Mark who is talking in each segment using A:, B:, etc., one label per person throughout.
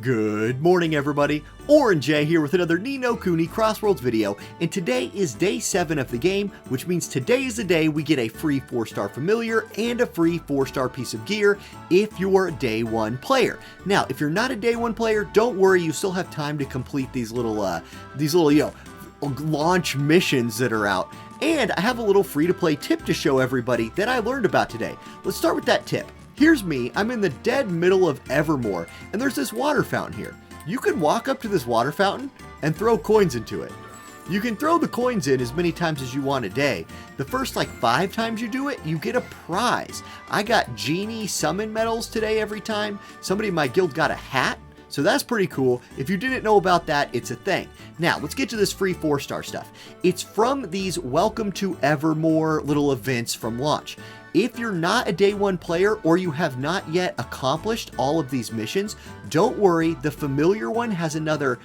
A: Good morning everybody, Orange J here with another No Kuni Crossworlds video, and today is day 7 of the game, which means today is the day we get a free 4-star familiar and a free 4-star piece of gear if you're a day 1 player. Now, if you're not a day 1 player, don't worry, you still have time to complete these little launch missions that are out. And I have a little free-to-play tip to show everybody that I learned about today. Let's start with that tip. Here's me, I'm in the dead middle of Evermore, and there's this water fountain here. You can walk up to this water fountain and throw coins into it. You can throw the coins in as many times as you want a day. The first 5 times you do it, you get a prize. I got genie summon medals today every time. Somebody in my guild got a hat. So that's pretty cool. If you didn't know about that, it's a thing. Now, let's get to this free 4-star stuff. It's from these Welcome to Evermore little events from launch. If you're not a day 1 player or you have not yet accomplished all of these missions, don't worry, the familiar one has another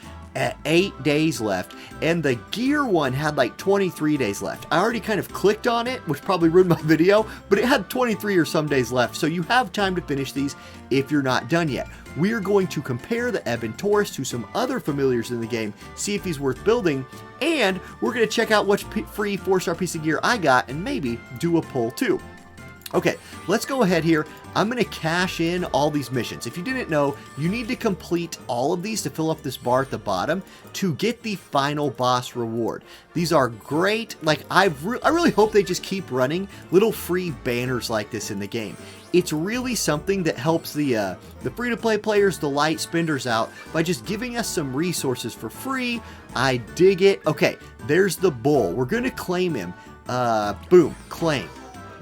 A: 8 days left, and the gear one had 23 days left. I already kind of clicked on it, which probably ruined my video, but it had 23 or some days left, so you have time to finish these if you're not done yet. We are going to compare the Ebon Taurus to some other familiars in the game, see if he's worth building, and we're going to check out which free 4-star piece of gear I got and maybe do a pull too. Okay, let's go ahead here. I'm going to cash in all these missions. If you didn't know, you need to complete all of these to fill up this bar at the bottom to get the final boss reward. These are great. I really hope they just keep running little free banners like this in the game. It's really something that helps the free-to-play players, the light spenders out by just giving us some resources for free. I dig it. Okay, there's the bull. We're going to claim him. Boom, claim.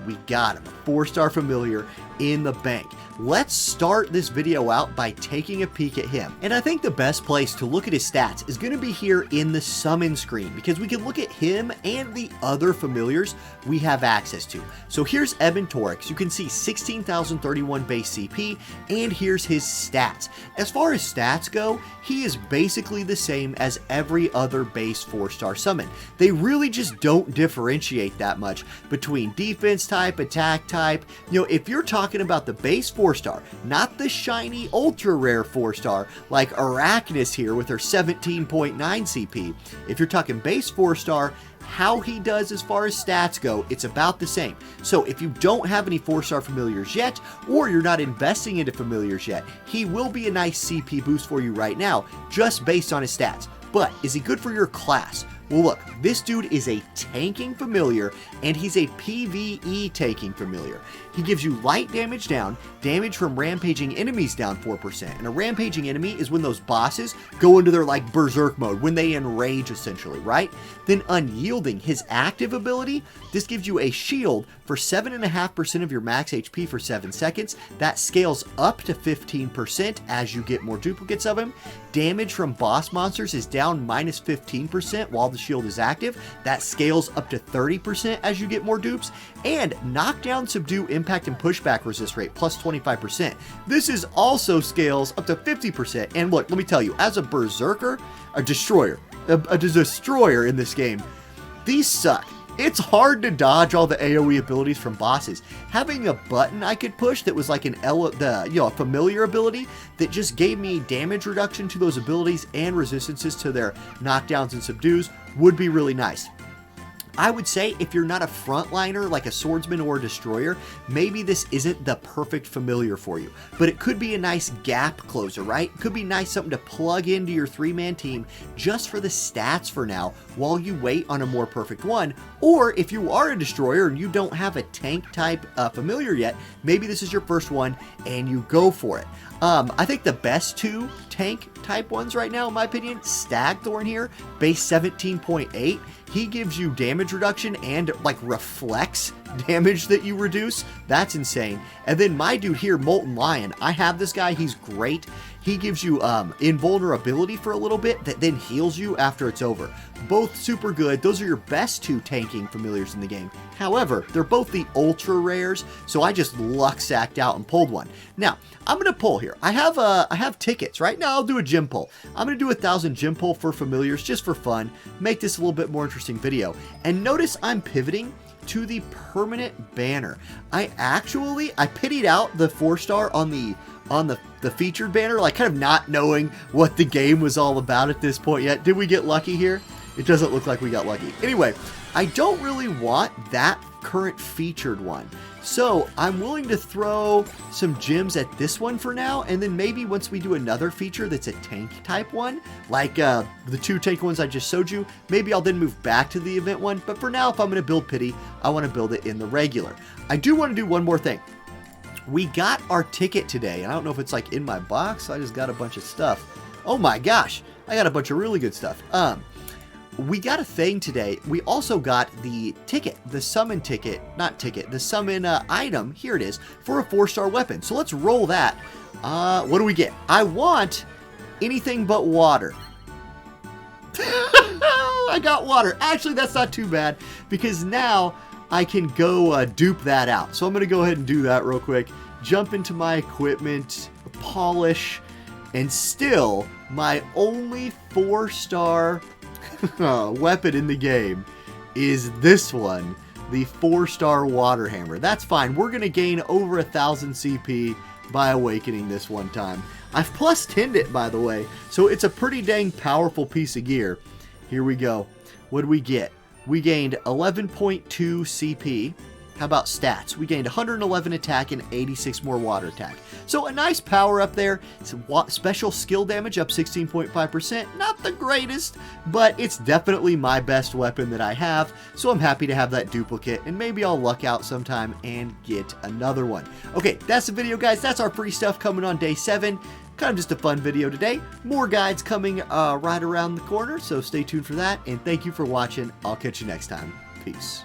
A: We got him, a 4-star familiar in the bank. Let's start this video out by taking a peek at him. And I think the best place to look at his stats is going to be here in the summon screen, because we can look at him and the other familiars we have access to. So here's Ebon Taurus. You can see 16,031 base CP, and here's his stats. As far as stats go, he is basically the same as every other base 4-star summon. They really just don't differentiate that much between defense type, attack type. If you're talking about the base 4-star, not the shiny ultra rare 4-star like Arachnis here with her 17.9 CP. If you're talking base 4-star, how he does as far as stats go, it's about the same. So if you don't have any 4-star familiars yet, or you're not investing into familiars yet, he will be a nice CP boost for you right now, just based on his stats. But is he good for your class? Well, look, this dude is a tanking familiar, and he's a PvE tanking familiar. He gives you light damage down, damage from rampaging enemies down 4%. And a rampaging enemy is when those bosses go into their berserk mode, when they enrage essentially, right? Then unyielding, his active ability, this gives you a shield for 7.5% of your max HP for 7 seconds. That scales up to 15% as you get more duplicates of him. Damage from boss monsters is down minus 15% while the shield is active. That scales up to 30% as you get more dupes. And knockdown, subdue, impact, and pushback resist rate plus 25%. This is also scales up to 50%. And look, let me tell you, as a berserker, a destroyer in this game, these suck. It's hard to dodge all the AoE abilities from bosses. Having a button I could push that was like a familiar ability that just gave me damage reduction to those abilities and resistances to their knockdowns and subdues would be really nice. I would say if you're not a frontliner like a swordsman or a destroyer, maybe this isn't the perfect familiar for you, but it could be a nice gap closer, right? It could be nice something to plug into your 3-man team just for the stats for now while you wait on a more perfect one. Or if you are a destroyer and you don't have a tank type familiar yet, maybe this is your first one and you go for it. I think the best 2 tank type ones right now, in my opinion, Stagthorn here, base 17.8. He gives you damage reduction and reflex damage that you reduce. That's insane. And then my dude here, Molten Lion, I have this guy. He's great. He gives you invulnerability for a little bit that then heals you after it's over. Both super good. Those are your best 2 tanking familiars in the game. However, they're both the ultra rares, so I just luck sacked out and pulled one. Now, I'm going to pull here. I have tickets. Right now, I'll do a gym pull. I'm going to do 1,000 gym pull for familiars just for fun. Make this a little bit more interesting video. And notice I'm pivoting to the permanent banner. I pitied out the 4-star on the on the featured banner, like kind of not knowing what the game was all about at this point yet. Did we get lucky here? It doesn't look like we got lucky. Anyway, I don't really want that current featured one. So I'm willing to throw some gems at this one for now, and then maybe once we do another feature that's a tank type one, like the 2 tank ones I just showed you, maybe I'll then move back to the event one. But for now, if I'm going to build Pity, I want to build it in the regular. I do want to do one more thing. We got our ticket today, and I don't know if it's like in my box. I just got a bunch of stuff. Oh my gosh, I got a bunch of really good stuff. We got a thing today. We also got the ticket, the summon ticket, not ticket, the summon item, here it is, for a 4-star weapon. So let's roll that. What do we get? I want anything but water. I got water. Actually, that's not too bad, because now I can go dupe that out. So I'm going to go ahead and do that real quick. Jump into my equipment, polish, and still my only 4-star weapon in the game is this one, the 4-star water hammer. That's fine. We're going to gain over 1,000 CP by awakening this one time. I've plus 10'd it, by the way, so it's a pretty dang powerful piece of gear. Here we go. What do we get? We gained 11.2 CP. How about stats? We gained 111 attack and 86 more water attack. So a nice power up there. Some special skill damage up 16.5%. Not the greatest, but it's definitely my best weapon that I have. So I'm happy to have that duplicate, and maybe I'll luck out sometime and get another one. Okay, that's the video, guys. That's our free stuff coming on day 7. Kind of just a fun video today. More guides coming right around the corner, so stay tuned for that. And thank you for watching. I'll catch you next time. Peace.